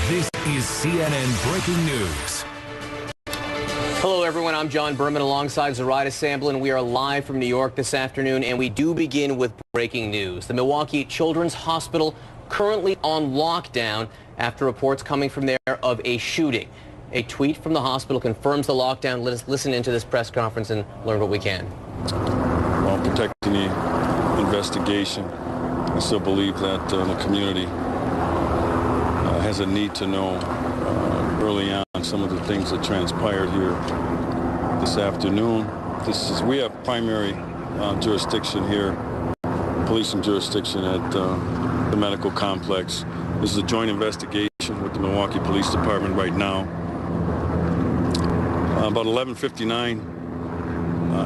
This is CNN Breaking News. Hello, everyone. I'm John Berman alongside Zoraida Samblin. We are live from New York this afternoon, and we do begin with breaking news. The Milwaukee Children's Hospital currently on lockdown after reports coming from there of a shooting. A tweet from the hospital confirms the lockdown. Let us listen into this press conference and learn what we can. While protecting the investigation, I still believe that the community has a need to know early on some of the things that transpired here this afternoon. We have primary jurisdiction here, policing jurisdiction at the medical complex. This is a joint investigation with the Milwaukee Police Department right now. About 11:59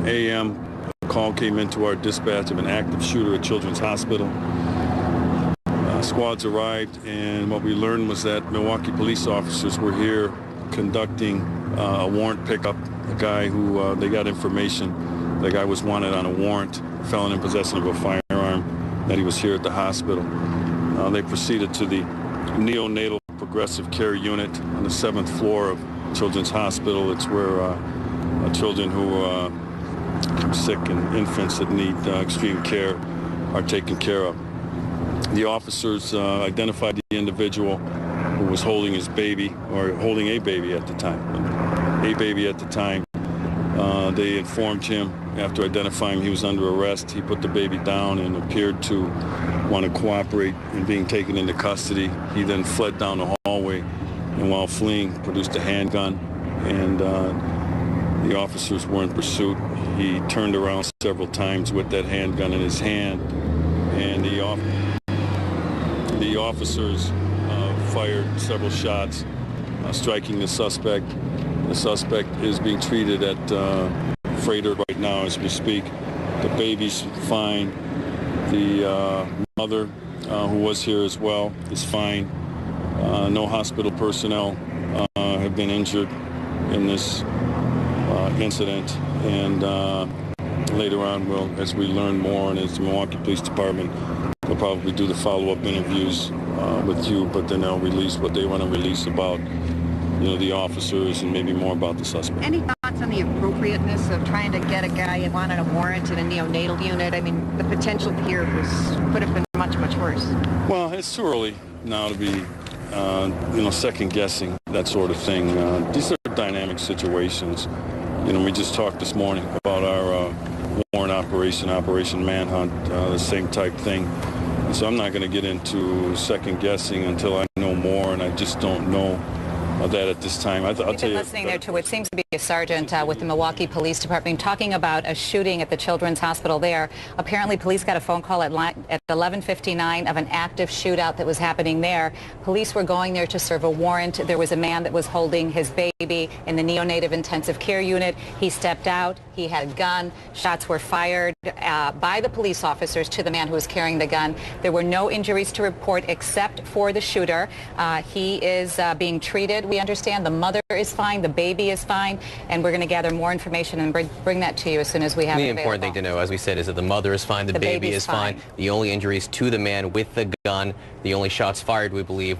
a.m., a call came into our dispatch of an active shooter at Children's Hospital. Squads arrived, and what we learned was that Milwaukee police officers were here conducting a warrant pickup. A guy who they got information, the guy was wanted on a warrant, felon in possession of a firearm, that he was here at the hospital. They proceeded to the neonatal progressive care unit on the 7th floor of Children's Hospital. It's where children who are sick and infants that need extreme care are taken care of. The officers identified the individual who was holding his baby, or holding a baby at the time. They informed him, after identifying he was under arrest, he put the baby down and appeared to want to cooperate in being taken into custody. He then fled down the hallway, and while fleeing, produced a handgun, and the officers were in pursuit. He turned around several times with that handgun in his hand, and the officers fired several shots, striking the suspect. The suspect is being treated at Freighter right now as we speak. The baby's fine. The mother, who was here as well, is fine. No hospital personnel have been injured in this incident. And later on, as we learn more, and as the Milwaukee Police Department will probably do the follow-up interviews with you, but then they'll release what they want to release about, the officers and maybe more about the suspect. Any thoughts on the appropriateness of trying to get a guy wanted a warrant in a neonatal unit? I mean, the potential here could have been much, much worse. Well, it's too early now to be, second-guessing that sort of thing. These are dynamic situations. We just talked this morning about our warrant Operation Manhunt, the same type thing. And so I'm not going to get into second-guessing until I know more, and I just don't know that at this time. I'll tell you. Listening there to what seems to be a sergeant with the Milwaukee Police Department talking about a shooting at the Children's Hospital there. Apparently, police got a phone call at 11:59 of an active shootout that was happening there. Police were going there to serve a warrant. There was a man that was holding his baby in the neonatal intensive care unit. He stepped out. He had a gun. Shots were fired by the police officers to the man who was carrying the gun. There were no injuries to report except for the shooter. He is being treated. We understand the mother is fine, the baby is fine, and we're going to gather more information and bring that to you as soon as we have it available. The important thing to know, as we said, is that the mother is fine, the baby is fine. The only injuries to the man with the gun, the only shots fired, we believe,